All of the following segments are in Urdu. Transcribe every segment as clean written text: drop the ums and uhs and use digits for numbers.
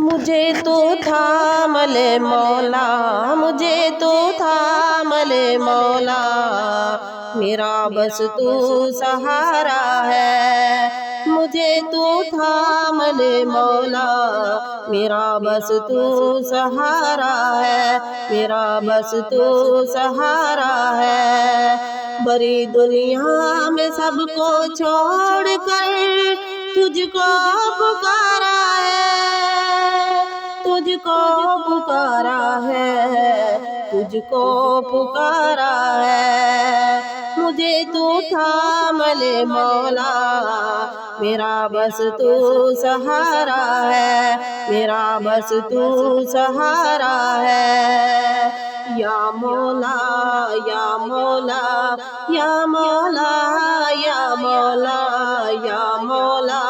مجھے تو تھام لے مولا، مجھے تو تھام لے مولا، میرا بس تو سہارا ہے۔ مجھے تو تھام لے مولا، میرا بس تو سہارا ہے، میرا بس تو سہارا ہے۔ بڑی دنیا میں سب کو چھوڑ کر تجھ کو پکارا ہے، تجھ کو پکارا ہے، تجھ کو پکارا ہے۔ مجھے تو تھام لے مولا، میرا بس تو سہارا ہے، میرا بس تو سہارا ہے۔ یا مولا یا مولا یا مولا یا مولا یا مولا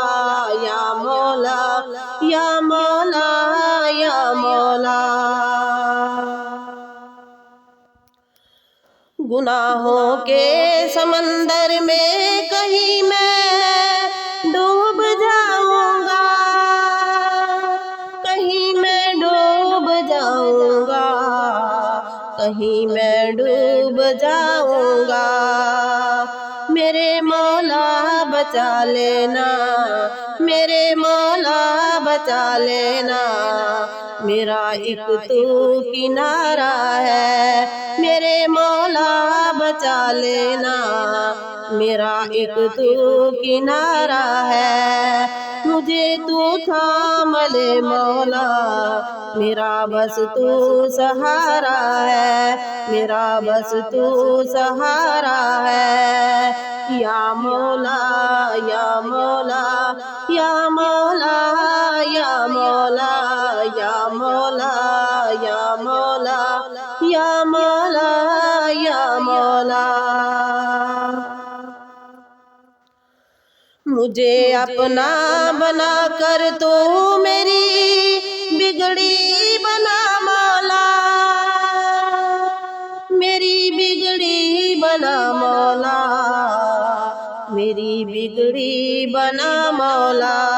یا مولا یا مولا یا مولا۔ گناہوں کے سمندر میں کہیں میں ڈوب جاؤں گا، کہیں میں ڈوب جاؤں گا، کہیں میں ڈوب جاؤں گا۔ میرے مولا بچا لینا، میرے مولا بچا لینا، میرا ایک تو کنارہ ہے۔ میرے مولا بچا لینا، میرا ایک تو کنارہ ہے۔ مجھے تو تھام لے مولا، میرا بس تو سہارا ہے، میرا بس تو سہارا ہے۔ یا مولا یا مولا یا مولا یا مولا یا مولا یا مولا یا مولا یا مولا۔ مجھے اپنا بنا کر تو میری بگڑی بنا مولا، میری بگڑی بنا مولا، میری بگڑی بنا مولا۔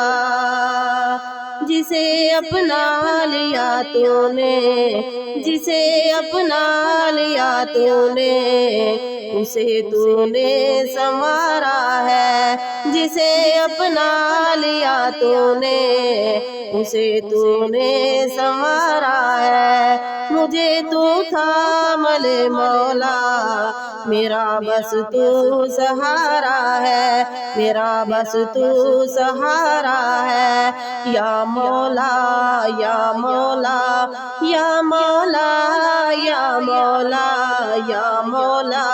جسے اپنا لیا تو نے، جسے اپنا لیا تو نے، اسے تو نے سنوارا ہے۔ جسے اپنا لیا تو نے، اسے تو نے سنوارا ہے۔ مجھے تو تھام لے مولا، میرا بس تو سہارا ہے، میرا بس تو سہارا ہے۔ یا مولا یا مولا یا مولا یا مولا یا مولا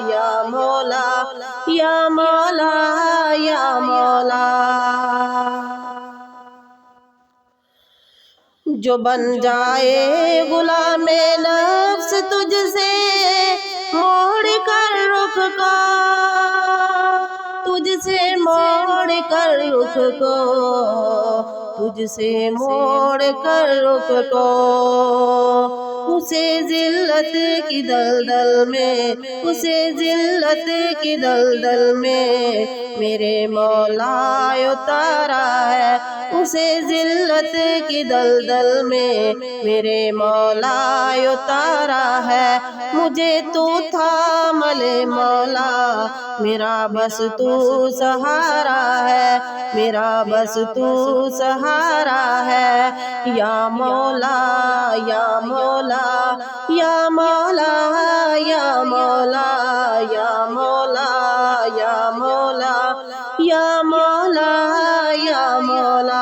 یا مولا یا مولا یا مولا۔ جو بن جائے غلام نفس تجھ سے موڑ کر رخ کو، تجھ سے موڑ کر رخ کو، تجھ سے موڑ کر رخ کو، اسے ذلت کی دلدل میں، اسے ذلت کی دلدل میں میرے مولا اتارا ہے۔ اسے ذلت کی دلدل میں میرے مولا اتارا ہے۔ مجھے تو تھام لے مولا، میرا بس تو سہارا ہے، میرا بس تو سہارا ہے۔ یا مولا یا مولا یا مولا یا مولا یا مولا یا مولا یا مولا یا مولا۔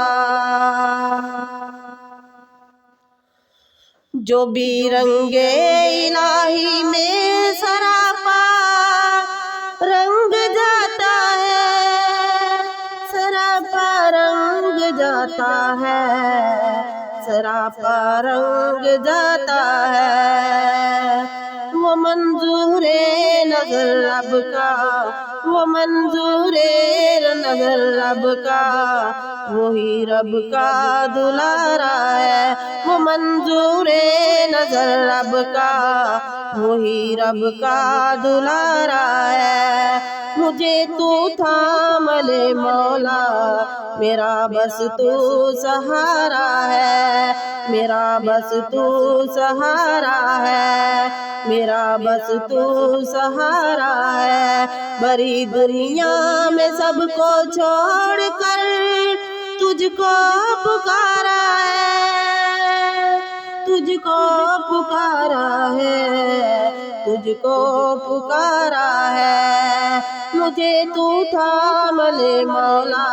جو بھی رنگ الہی میں سراپا رنگ جاتا ہے، سراپا رنگ جاتا ہے، سراپا رنگ جاتا ہے۔ وہ منظور نظر رب کا، وہ منظور نظر رب کا، وہی رب کا دلارا ہے۔ وہ منظور نظر رب کا، وہی رب کا دلارا ہے۔ مجھے تو تھام لے مولا، میرا بس تو سہارا ہے، میرا بس تو سہارا ہے، میرا بس تو سہارا ہے۔ بڑی دنیا میں سب کو چھوڑ کر تجھ کو پکارا ہے، تجھ کو پکارا ہے، تجھ کو پکارا ہے۔ مجھے تو تھام لے مولا،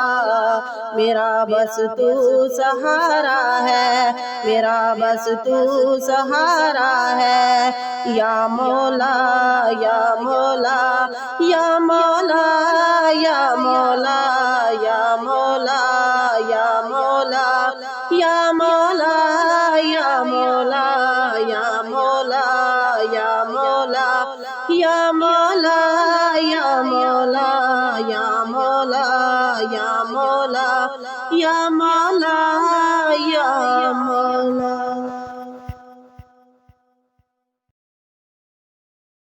میرا بس تو سہارا ہے، میرا بس تو سہارا ہے۔ یا مولا یا مولا یا مولا یا مولا یا مولا یا مولا یا مولا یا مولا یا مولا یا مولا یا مولا یا مولا یا مولا یا مولا یا مولا